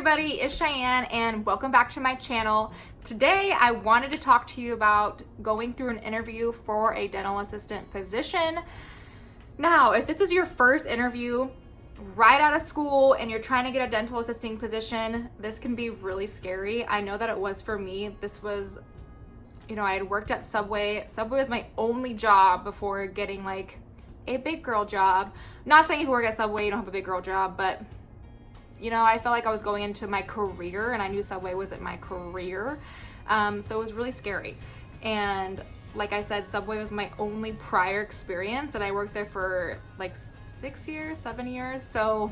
everybody, it's Cheyenne and welcome back to my channel. Today I wanted to talk to you about going through an interview for a dental assistant position. Now, if this is your first interview right out of school and you're trying to get a dental assisting position, this can be really scary. I know that it was for me. This was, I had worked at Subway. Subway was my only job before getting like a big girl job. Not saying if you work at Subway you don't have a big girl job, but I felt like I was going into my career and I knew Subway wasn't my career. So it was really scary. And like I said, Subway was my only prior experience and I worked there for like 7 years. So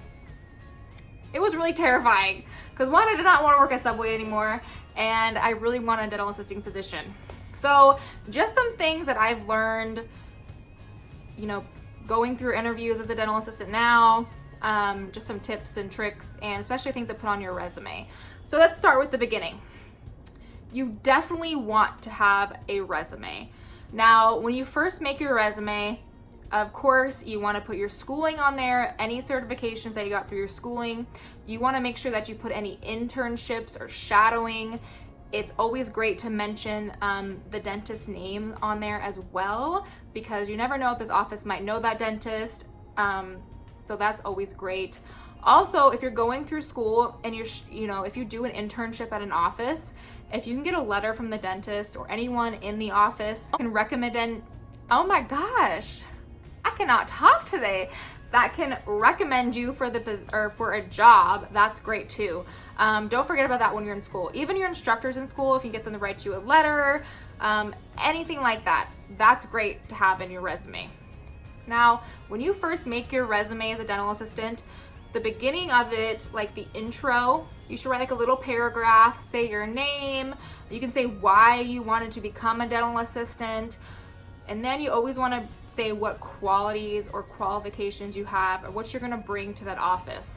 it was really terrifying because one, I did not want to work at Subway anymore and I really wanted a dental assisting position. So just some things that I've learned, going through interviews as a dental assistant now, just some tips and tricks and especially things to put on your resume. So let's start with the beginning. You definitely want to have a resume. Now, when you first make your resume, of course, you want to put your schooling on there, any certifications that you got through your schooling. You want to make sure that you put any internships or shadowing. It's always great to mention the dentist's name on there as well, because you never know if this office might know that dentist. So that's always great. Also, if you're going through school and if you do an internship at an office, if you can get a letter from the dentist or anyone in the office can recommend, oh my gosh, I cannot talk today, that can recommend you for a job, that's great too. Don't forget about that when you're in school. Even your instructors in school, if you get them to write you a letter, anything like that, that's great to have in your resume. Now, when you first make your resume as a dental assistant, the beginning of it, like the intro, you should write like a little paragraph, say your name, you can say why you wanted to become a dental assistant, and then you always want to say what qualities or qualifications you have or what you're going to bring to that office.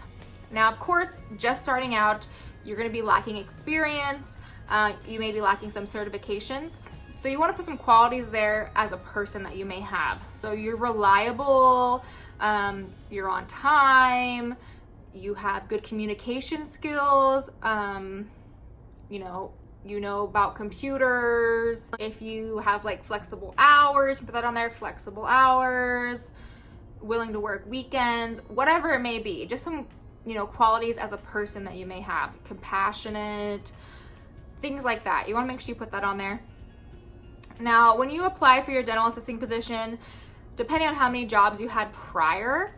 Now, of course, just starting out, you're going to be lacking experience, you may be lacking some certifications. So you want to put some qualities there as a person that you may have. So you're reliable, you're on time, you have good communication skills, you know about computers. If you have like flexible hours, put that on there, flexible hours, willing to work weekends, whatever it may be. Just some, qualities as a person that you may have. Compassionate, things like that. You want to make sure you put that on there. Now, when you apply for your dental assisting position, depending on how many jobs you had prior,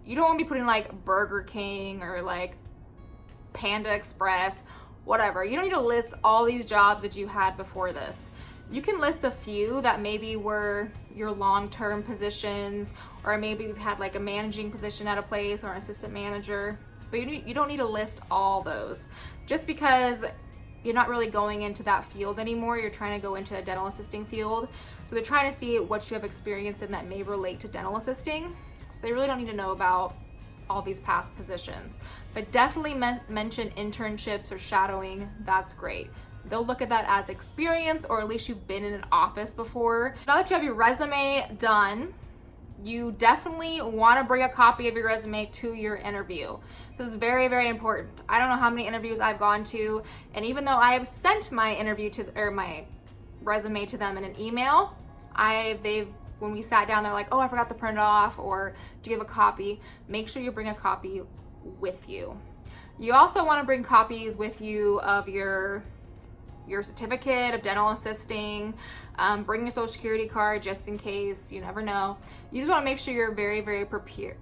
you don't want to be putting like Burger King or like Panda Express, whatever. You don't need to list all these jobs that you had before this. You can list a few that maybe were your long-term positions, or maybe you've had like a managing position at a place or an assistant manager, but you don't need to list all those. Just because you're not really going into that field anymore, you're trying to go into a dental assisting field. So they're trying to see what you have experience in that may relate to dental assisting. So they really don't need to know about all these past positions. But definitely mention internships or shadowing, that's great. They'll look at that as experience, or at least you've been in an office before. Now that you have your resume done, you definitely want to bring a copy of your resume to your interview. This is very, very important. I don't know how many interviews I've gone to, and even though I have sent my my resume to them in an email, when we sat down, they're like, oh, I forgot to print it off, or do you have a copy? Make sure you bring a copy with you. You also want to bring copies with you of your certificate of dental assisting. Bring your social security card just in case, you never know. You just want to make sure you're very, very prepared.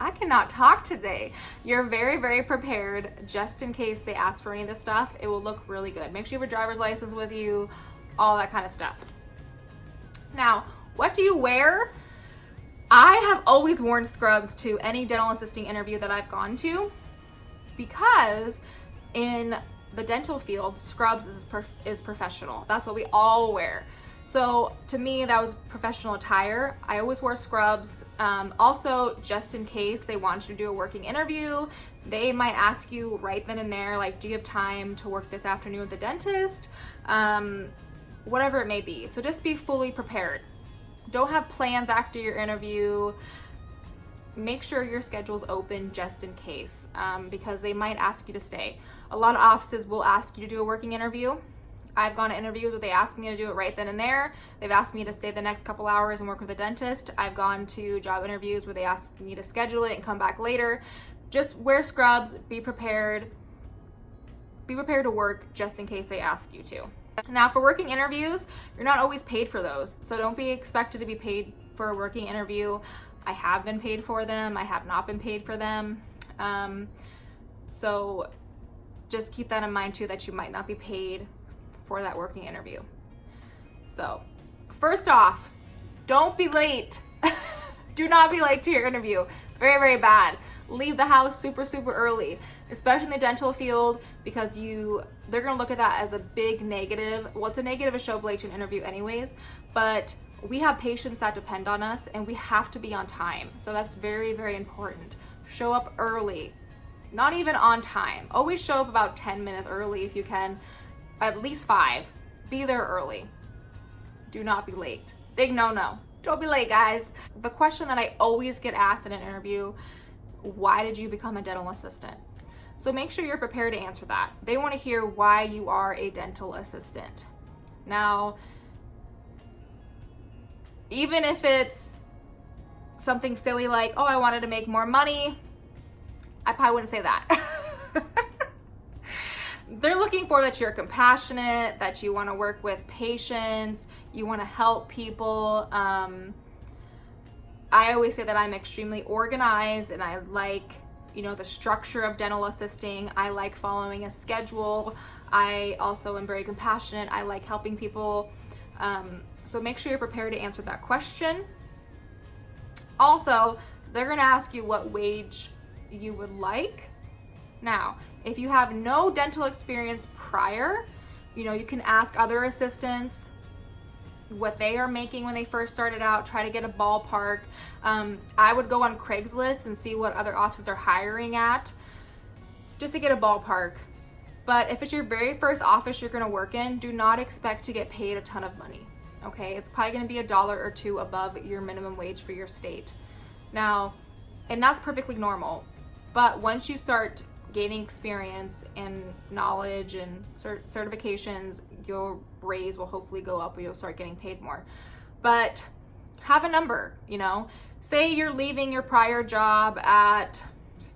I cannot talk today. You're very, very prepared just in case they ask for any of this stuff. It will look really good. Make sure you have a driver's license with you, all that kind of stuff. Now, what do you wear? I have always worn scrubs to any dental assisting interview that I've gone to, because in the dental field, scrubs is professional. That's what we all wear. So to me, that was professional attire. I always wore scrubs. Also, just in case they want you to do a working interview, they might ask you right then and there, like, do you have time to work this afternoon with the dentist? Whatever it may be. So just be fully prepared. Don't have plans after your interview. make sure your schedule's open just in case, because they might ask you to stay. A lot of offices will ask you to do a working interview. I've gone to interviews where they ask me to do it right then and there. They've asked me to stay the next couple hours and work with a dentist. I've gone to job interviews where they ask me to schedule it and come back later. Just wear scrubs, be prepared. Be prepared to work just in case they ask you to. Now, for working interviews, you're not always paid for those. So don't be expected to be paid for a working interview. I have been paid for them. I have not been paid for them. So just keep that in mind too, that you might not be paid for that working interview. So first off, don't be late. Do not be late to your interview. It's very, very bad. Leave the house super, super early, especially in the dental field, because they're gonna look at that as a big negative. Well, it's a negative to show up late to an interview anyways, but we have patients that depend on us and we have to be on time. So that's very, very important. Show up early, not even on time. Always show up about 10 minutes early if you can, at least 5. Be there early. Do not be late. Big no-no. Don't be late, guys. The question that I always get asked in an interview, why did you become a dental assistant? So make sure you're prepared to answer that. They want to hear why you are a dental assistant. Now, even if it's something silly like, oh, I wanted to make more money, I probably wouldn't say that. They're looking for that you're compassionate, that you want to work with patients, you want to help people. I always say that I'm extremely organized and I like, the structure of dental assisting. I like following a schedule. I also am very compassionate. I like helping people. So make sure you're prepared to answer that question. Also, they're going to ask you what wage you would like. Now, if you have no dental experience prior, you can ask other assistants what they are making when they first started out. Try to get a ballpark. I would go on Craigslist and see what other offices are hiring at, just to get a ballpark. But if it's your very first office you're going to work in, do not expect to get paid a ton of money. Okay, it's probably going to be $1 or $2 above your minimum wage for your state. Now, and that's perfectly normal. But once you start gaining experience and knowledge and certifications, your raise will hopefully go up or you'll start getting paid more. But have a number, Say you're leaving your prior job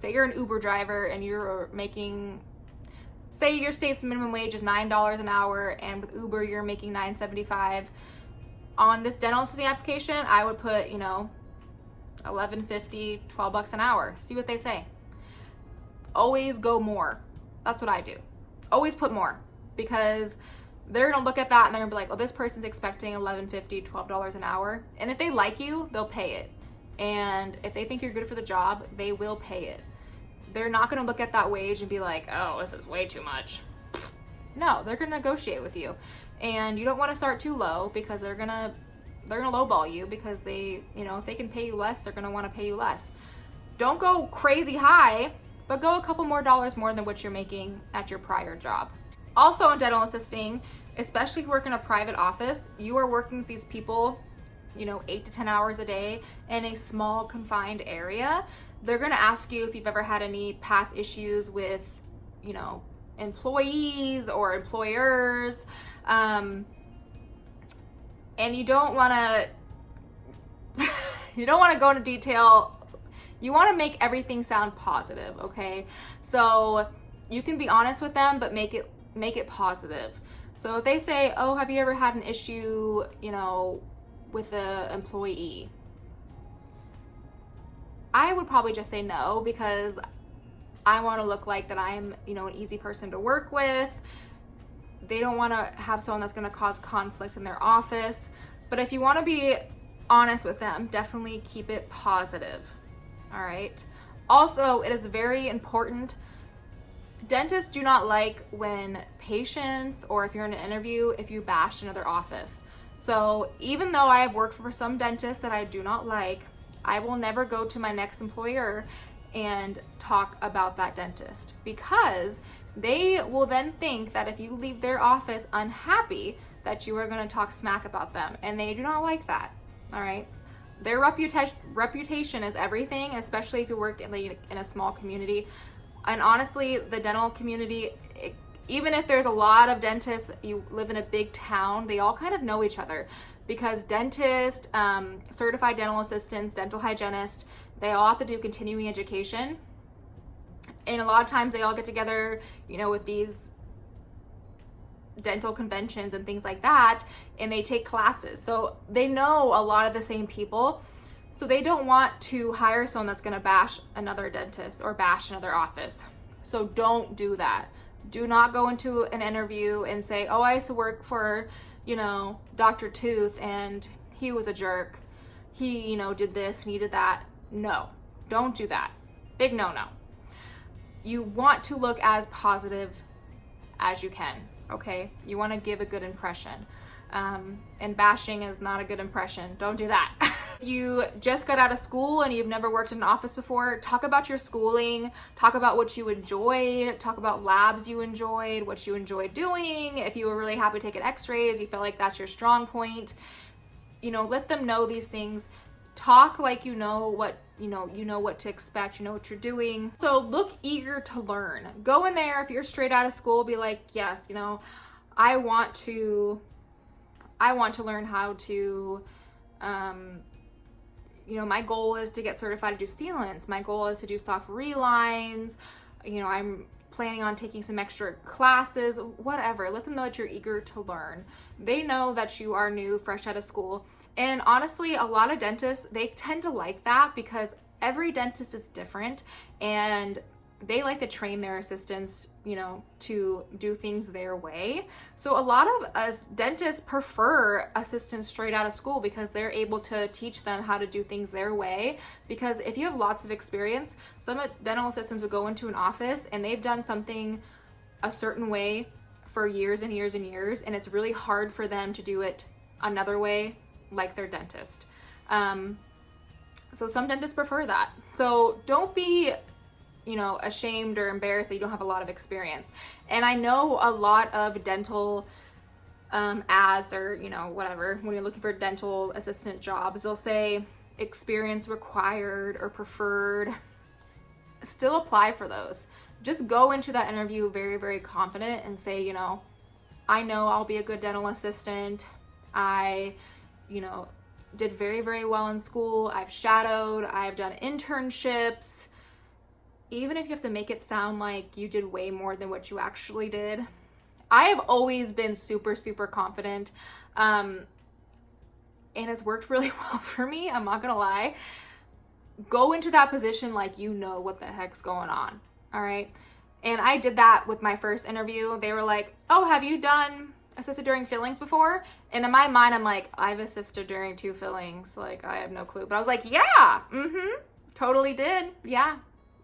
say you're an Uber driver and you're making, say your state's minimum wage is $9 an hour and with Uber you're making $9.75. On this dental assisting application, I would put, $11.50, $12 an hour. See what they say. Always go more. That's what I do. Always put more, because they're gonna look at that and they're gonna be like, oh, this person's expecting $11.50, $12 an hour. And if they like you, they'll pay it. And if they think you're good for the job, they will pay it. They're not gonna look at that wage and be like, oh, this is way too much. No, they're gonna negotiate with you. And you don't wanna start too low, because they're gonna lowball you, because they, if they can pay you less, they're gonna wanna pay you less. Don't go crazy high, but go a couple more dollars more than what you're making at your prior job. Also in dental assisting, especially if you work in a private office, you are working with these people, 8 to 10 hours a day in a small confined area. They're gonna ask you if you've ever had any past issues with, employees or employers. And you don't wanna go into detail. You want to make everything sound positive, okay? So you can be honest with them, but make it positive. So if they say, oh, have you ever had an issue, with an employee? I would probably just say no, because I want to look like that I'm, an easy person to work with. They don't want to have someone that's going to cause conflict in their office. But if you want to be honest with them, definitely keep it positive. All right. Also, it is very important. Dentists do not like when patients, or if you're in an interview, if you bash another office. So even though I have worked for some dentists that I do not like, I will never go to my next employer and talk about that dentist, because they will then think that if you leave their office unhappy, that you are going to talk smack about them, and they do not like that. All right. Their reputation is everything, especially if you work in a small community. And honestly, the dental community, even if there's a lot of dentists, you live in a big town, they all kind of know each other, because dentists, certified dental assistants, dental hygienists, they all have to do continuing education. And a lot of times they all get together, you know, with these dental conventions and things like that, and they take classes. So they know a lot of the same people. So they don't want to hire someone that's going to bash another dentist or bash another office. So don't do that. Do not go into an interview and say, oh, I used to work for, you know, Dr. Tooth and he was a jerk. He, you know, did this and he did that. No, don't do that. Big no-no. You want to look as positive as you can, okay? You want to give a good impression. And bashing is not a good impression. Don't do that. You just got out of school and you've never worked in an office before, talk about your schooling, talk about what you enjoyed, talk about labs you enjoyed, what you enjoyed doing. If you were really happy taking x-rays, you feel like that's your strong point, you know, let them know these things. Talk like you know what to expect, you know what you're doing. So look eager to learn. Go in there, if you're straight out of school, be like, yes, you know, I want to learn how to, you know, my goal is to get certified to do sealants. My goal is to do soft relines. You know, I'm planning on taking some extra classes, whatever. Let them know that you're eager to learn. They know that you are new, fresh out of school. And honestly, a lot of dentists, they tend to like that because every dentist is different and they like to train their assistants, you know, to do things their way. So a lot of us dentists prefer assistants straight out of school because they're able to teach them how to do things their way. Because if you have lots of experience, some dental assistants will go into an office and they've done something a certain way for years and years and years, and it's really hard for them to do it another way like their dentist. So some dentists prefer that. So don't be, you know, ashamed or embarrassed that you don't have a lot of experience. And I know a lot of dental ads or, you know, whatever, when you're looking for dental assistant jobs, they'll say experience required or preferred. Still apply for those. Just go into that interview very, very confident and say, you know I'll be a good dental assistant. I, you know, did very, very well in school. I've shadowed, I've done internships. Even if you have to make it sound like you did way more than what you actually did. I have always been super, super confident. And it's worked really well for me. I'm not gonna lie. Go into that position like you know what the heck's going on. All right. And I did that with my first interview. They were like, oh, have you done assisted during fillings before? And in my mind, I'm like, I've assisted during 2 fillings. Like, I have no clue. But I was like, yeah, totally did. Yeah.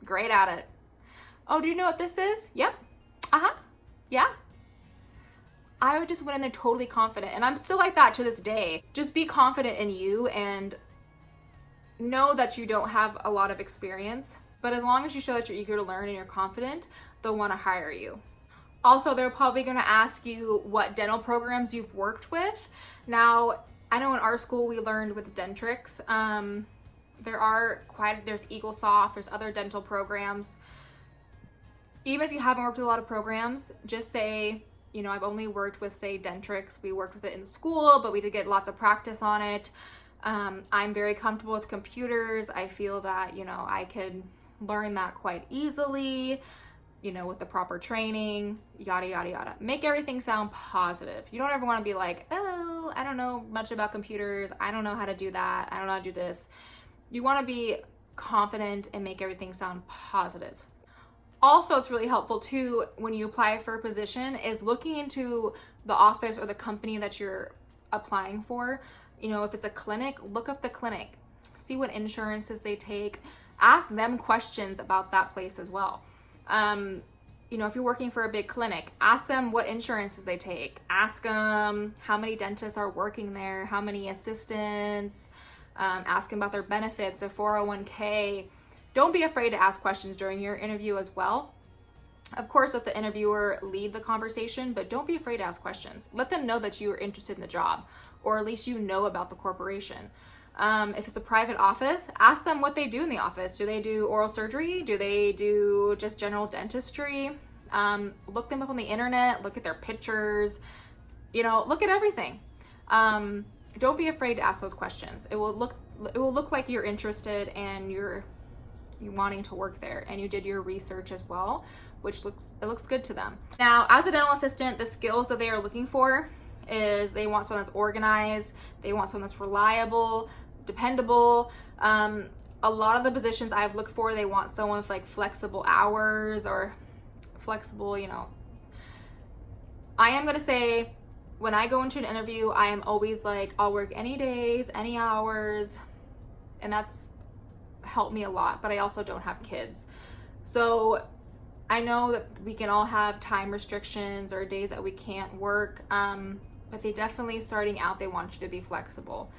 Great at it. Oh, do you know what this is? Yep. Yeah. I would just went in there totally confident. And I'm still like that to this day. Just be confident in you and know that you don't have a lot of experience. But as long as you show that you're eager to learn and you're confident, they'll want to hire you. Also, they're probably going to ask you what dental programs you've worked with. Now, I know in our school we learned with Dentrix. There's EagleSoft, there's other dental programs. Even if you haven't worked with a lot of programs, just say, you know, I've only worked with, say, Dentrix. We worked with it in school, but we did get lots of practice on it. I'm very comfortable with computers. I feel that, you know, I could learn that quite easily, you know, with the proper training, yada, yada, yada. Make everything sound positive. You don't ever want to be like, oh, I don't know much about computers. I don't know how to do that. I don't know how to do this. You want to be confident and make everything sound positive. Also, it's really helpful too when you apply for a position is looking into the office or the company that you're applying for. You know, if it's a clinic, look up the clinic, see what insurances they take, ask them questions about that place as well. You know, if you're working for a big clinic, ask them what insurances they take. Ask them how many dentists are working there, how many assistants. Ask them about their benefits, their 401k. Don't be afraid to ask questions during your interview as well. Of course, let the interviewer lead the conversation, but don't be afraid to ask questions. Let them know that you are interested in the job, or at least you know about the corporation. If it's a private office, ask them what they do in the office. Do they do oral surgery? Do they do just general dentistry? Look them up on the internet, look at their pictures, look at everything. Don't be afraid to ask those questions. It will look like you're interested and you're wanting to work there and you did your research as well, which looks good to them. Now, as a dental assistant, the skills that they are looking for is they want someone that's organized, they want someone that's reliable, dependable. A lot of the positions I've looked for, they want someone with like flexible hours or flexible, I am gonna say, when I go into an interview, I am always like, I'll work any days, any hours, and that's helped me a lot, but I also don't have kids. So I know that we can all have time restrictions or days that we can't work, but they definitely, starting out, they want you to be flexible.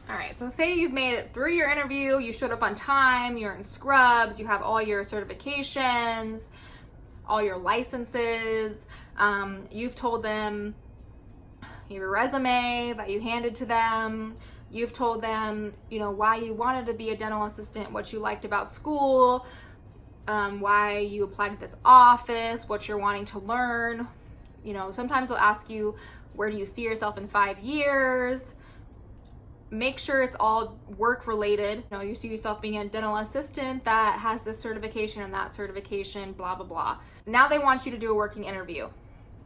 All right, so say you've made it through your interview, you showed up on time, you're in scrubs, you have all your certifications, all your licenses, you've told them your resume that you handed to them, you've told them, why you wanted to be a dental assistant, what you liked about school, why you applied to this office, what you're wanting to learn. Sometimes they'll ask you, where do you see yourself in 5 years? Make sure it's all work related. You see yourself being a dental assistant that has this certification and that certification, blah, blah, blah. Now they want you to do a working interview.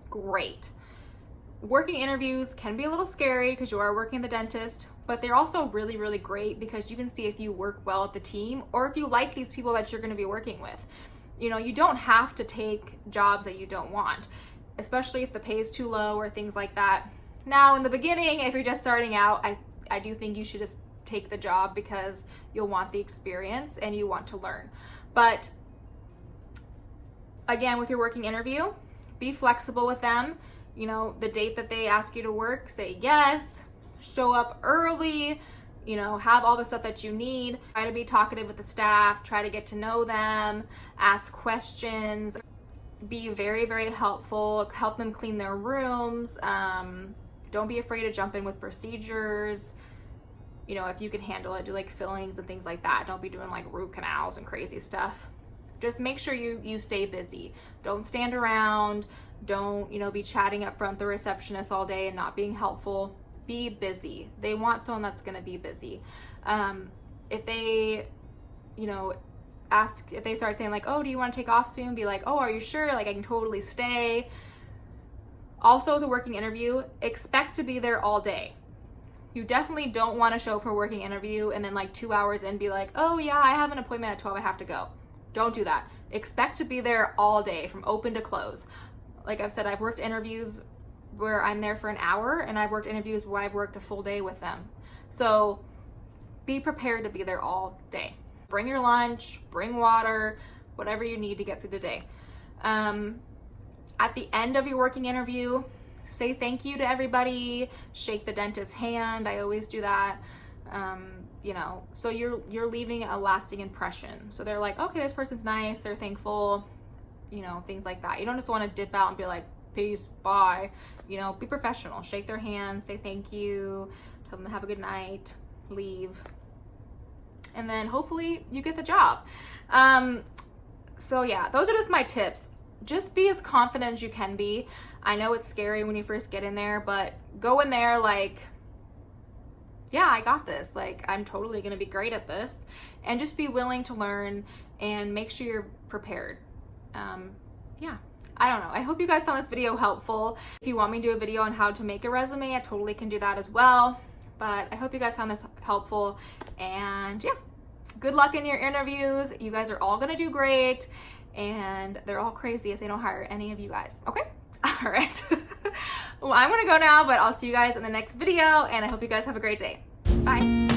Great. Working interviews can be a little scary because you are working at the dentist, but they're also really, really great because you can see if you work well with the team or if you like these people that you're going to be working with. You don't have to take jobs that you don't want, especially if the pay is too low or things like that. Now, in the beginning, if you're just starting out, I do think you should just take the job because you'll want the experience and you want to learn. But again, with your working interview, be flexible with them. The date that they ask you to work, say yes, show up early, have all the stuff that you need. Try to be talkative with the staff, try to get to know them, ask questions, be very, very helpful, help them clean their rooms. Don't be afraid to jump in with procedures. If you can handle it, do like fillings and things like that. Don't be doing like root canals and crazy stuff. Just make sure you stay busy. Don't stand around. Don't, be chatting up front the receptionist all day and not being helpful. Be busy. They want someone that's going to be busy. If they, if they start saying like, oh, do you want to take off soon? Be like, oh, are you sure? Like, I can totally stay. Also, the working interview, expect to be there all day. You definitely don't want to show for a working interview and then like 2 hours in be like, oh yeah, I have an appointment at 12, I have to go. Don't do that. Expect to be there all day from open to close. Like I've said, I've worked interviews where I'm there for an hour and I've worked interviews where I've worked a full day with them. So be prepared to be there all day. Bring your lunch, bring water, whatever you need to get through the day. At the end of your working interview, say thank you to everybody, shake the dentist's hand. I always do that. So you're leaving a lasting impression. So they're like, okay, this person's nice, they're thankful, things like that. You don't just want to dip out and be like, peace, bye. Be professional, shake their hand, say thank you, tell them to have a good night, leave. And then hopefully you get the job. So yeah, those are just my tips. Just be as confident as you can be. I know it's scary when you first get in there, but go in there like, yeah, I got this. Like, I'm totally going to be great at this. And just be willing to learn and make sure you're prepared. Yeah, I don't know. I hope you guys found this video helpful. If you want me to do a video on how to make a resume, I totally can do that as well. But I hope you guys found this helpful. And yeah, good luck in your interviews. You guys are all going to do great. And they're all crazy if they don't hire any of you guys. Okay? All right. Well, I'm going to go now, but I'll see you guys in the next video. And I hope you guys have a great day. Bye.